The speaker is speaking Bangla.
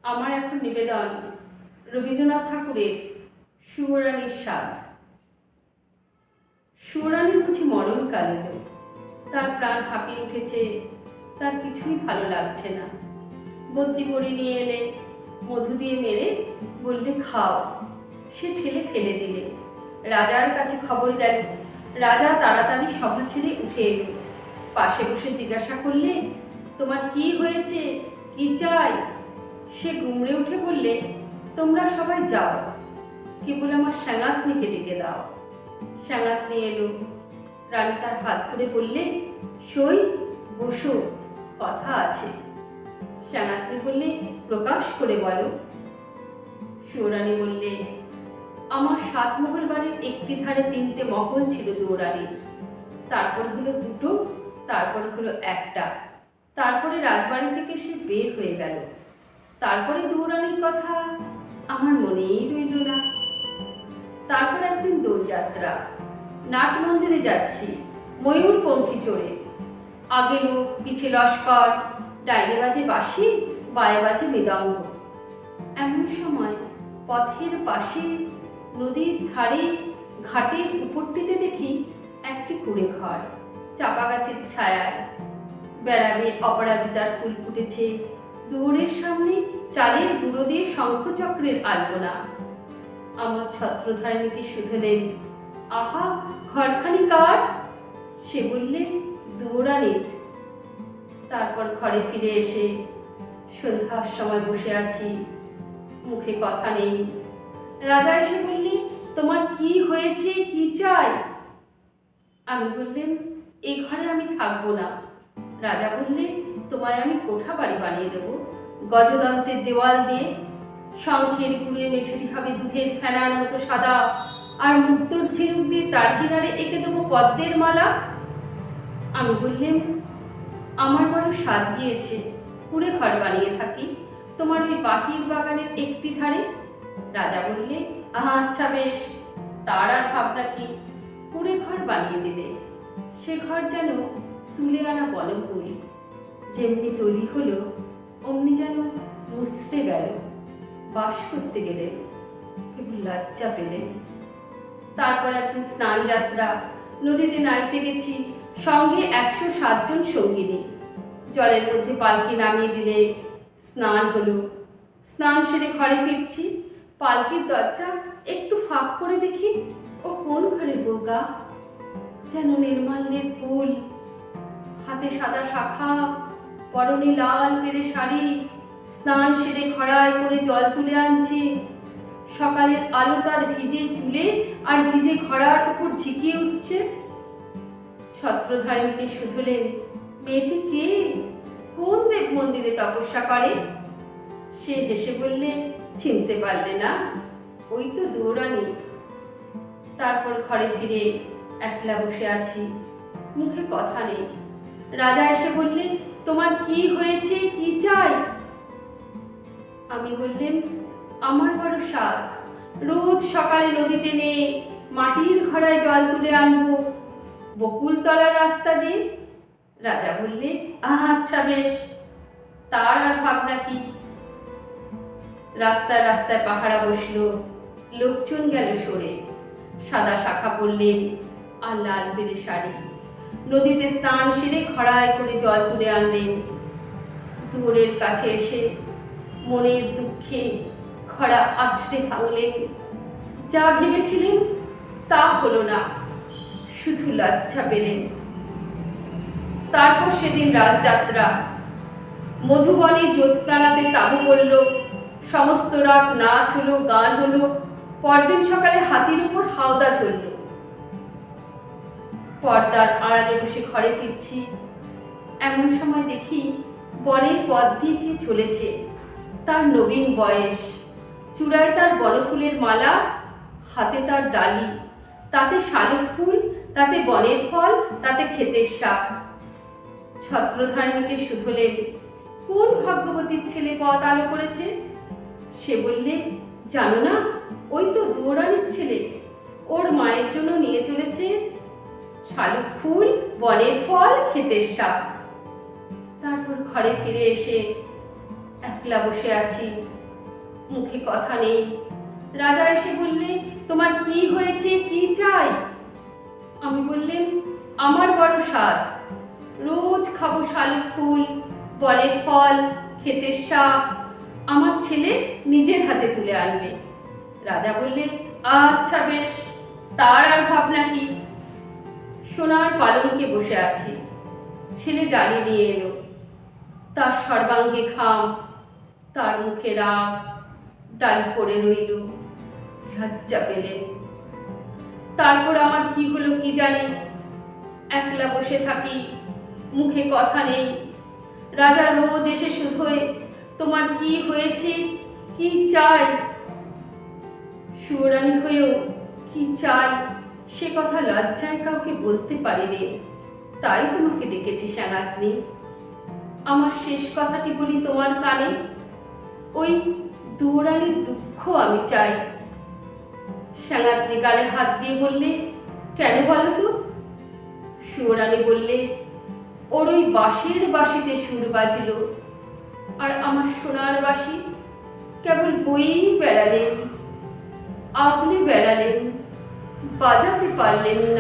আমার এখন নিবেদন রবীন্দ্রনাথ ঠাকুরের সুয়রানীর স্বাদ। সুয়রানীর বুঝি মরণকাল এলো, তার প্রাণ হাঁপিয়ে উঠেছে, তার কিছুই ভালো লাগছে না। বদ্যি বড়ি নিয়ে এলে, মধু দিয়ে মেরে বললে খাও, সে ঠেলে ফেলে দিলে। রাজার কাছে খবর গেল, রাজা তাড়াতাড়ি সভা ছেড়ে উঠে এলো। পাশে বসে জিজ্ঞাসা করলে, তোমার কি হয়েছে, কি চাই? সে গুমড়ে উঠে বললে, তোমরা সবাই যাও, কেবল আমার স্যাঙাতনিকে ডেকে দাও। স্যাঙাতনি এলো। রানী তার হাত ধরে বললে, সই, বসো, কথা আছে। স্যাঙাতনি বললে, প্রকাশ করে বলো। সুয়রানী বললে, আমার 7 মহল বাড়ির একটি ধারে 3টে মহল ছিল দুয়োরানীর, তারপর হলো 2টো, তারপরে হলো 1টা, তারপরে রাজবাড়ি থেকে সে বের হয়ে গেল। তারপরে দুয়োরানীর কথা আমার মনেই রইল না। তারপর একদিন দোলযাত্রা, নাট মন্দিরে যাচ্ছি ময়ূর পঙ্খী চড়ে। আগে লোক, পিছে লস্কর, ডাইনে বাজে বাঁশি, বায়ে বাজে মৃদঙ্গ। এমন সময় পথের পাশে নদীর ধারে ঘাটের উপরটিতে দেখি একটি কুঁড়ে ঘর, চাপা গাছের ছায়ায়। বেড়াবে অপরাজিতার ফুল ফুটেছে, দুয়ারের সামনে চালের গুঁড়ো দিয়ে শঙ্খচক্রের আলপনা। আমার ছত্রধারিণীকে শুধলেন, আহা, ঘরখানি কার? সে বললে, দুয়োরানীর। তারপর ঘরে ফিরে এসে সন্ধ্যার সময় বসে আছি, মুখে কথা নেই। রাজা এসে বললে, তোমার কি হয়েছে, কি চাই? আমি বললেন, এই ঘরে আমি থাকবো না। রাজা বললে, তোমায় আমি কোঠা বাড়ি বানিয়ে দেবো, গজদন্তের দেওয়াল দিয়ে। শঙ্খের গুঁড়ে মেঝেটি হবে দুধের ফেনার মতো সাদা, আর মুক্তোর ঝিনুক দিয়ে তার কিনারে এঁকে দেবো পদ্মের মালা। আমি বললেন, আমার বড় স্বাদ গিয়েছে, কুঁড়ে ঘর বানিয়ে থাকি তোমার ওই বাহির বাগানের একটি ধারে। রাজা বললে, আচ্ছা বেশ, তার আর ভাবনা কি, কুঁড়ে ঘর বানিয়ে দিলে। সে ঘর যেন তুলে আনা বনফুল, যেমনি তৈরি হলো অমনি যেন মুচড়ে গেল। বাস করতে গেলে কেবল লজ্জা পেলেন। তারপর একদিন স্নান যাত্রা, নদীতে নাইতে গেছি, সঙ্গে 107 জন সঙ্গিনী। জলের মধ্যে পালকি নামিয়ে দিলে, স্নান হলো। স্নান সেরে ঘরে ফিরছি, পালকির দরজা একটু ফাঁক করে দেখি ও কোন ঘরের বউগা, যেন নির্মাল্যের ফুল, হাতে সাদা শাখা, পরনে লাল পেরে শাড়ি। স্নান সেরে খড়ায় করে জল তুলে আনছে। সকালের আলো তার ভিজে চুলে আর ভিজে খড়ার উপর ঝিকিয়ে উঠছে। ছত্রধারিণীকে শুধলেন, মেয়েটি কে, কোন দেব মন্দিরে তপস্যা করে? সে হেসে বললে, চিনতে পারলে না? ওই তো দুয়োরানী। তারপর ঘরে ফিরে একলা বসে আছি, মুখে কথা নেই। রাজা এসে বললে, তোমার কি হয়েছে, কি চাই? আমি বললেন, আমার বড় স্বাদ, রোজ সকালে নদীতে নেয়ে মাটির ঘড়ায় জল তুলে আনবো, বকুলতলার রাস্তা দিয়ে। রাজা বললে, আচ্ছা বেশ, তার আর ভাবনা কি। রাস্তায় রাস্তায় পাহারা বসলো, লোকজন গেল সরে। সাদা শাখা পরলেন আর লাল পেরে শাড়ি, নদীতে স্নান সেরে খড়ায় করে জল তুলে আনলেন। দুয়ারের কাছে এসে মনের দুঃখে খড়া আছড়ে ভাঙলেন। যা ভেবেছিলেন তা হলো না, শুধু লজ্জা পেলেন। তারপর সেদিন রাজযাত্রা, মধুবনে জ্যোৎস্নারাতে তাঁবু পড়ল, সমস্ত রাত নাচ হলো, গান হলো। পরদিন সকালে হাতির উপর হাওদা চলল। পর্দার আড়ালে বসে ঘরে ফিরছি, এমন সময় দেখি বনের পথ দিয়ে কে চলেছে। তার নবীন বয়স, চূড়ায় তার বনফুলের মালা, হাতে তার ডালি, তাতে শালুক ফুল, তাতে বনের ফল, তাতে ক্ষেতের শাক। ছত্রধারিণীকে শুধলেন, কোন ভাগ্যবতীর ছেলে পথ আলো করেছে? সে বললে, জানো না, ওই তো দুয়োরানীর ছেলে, ওর মায়ের জন্য নিয়ে চলেছে শালুক ফুল, বনের ফল, ক্ষেতের শাক। তারপর ঘরে ফিরে এসে একলা বসে আছি, মুখে কথা নেই। রাজা এসে বললে, তোমার কি হয়েছে, কি চাই? আমি বললেন, আমার বড় স্বাদ, রোজ খাবো শালুক ফুল, বনের ফল, ক্ষেতের শাক, আমার ছেলে নিজের হাতে তুলে আনবে। রাজা বললে, আচ্ছা বেশ, তার আর ভাবনা কি। সোনার পালঙ্কে বসে আছি, ছেলে ডালি নিয়ে এলো, তার সর্বাঙ্গে ঘাম, তার মুখে রাগ, ডালি পড়ে রইল, লজ্জা পেলেন। তারপর আমার কি হলো কি জানি, একলা বসে থাকি, মুখে কথা নেই। রাজা রোজ এসে শুধোয়, তোমার কি হয়েছে, কি চাই? সুয়োরানী হয়েও কি চাই সে কথা লজ্জায় কাউকে বলতে পারিনি, তাই তোমাকে ডেকেছি শ্যাঙাতনি। আমার শেষ কথাটি বলি তোমার কানে, ওই দুয়োরানীর দুঃখ আমি চাই। শ্যাঙাতনি গালে হাত দিয়ে বললে, কেন বলো তো? সুয়োরানী বললে, ওর ওই বাঁশের বাঁশিতে সুর বাজিল, আর আমার সোনার বাঁশি কেবল বয়েই বেড়ালেন, আগলে বেড়ালেন, বাজাতে পারলেন না।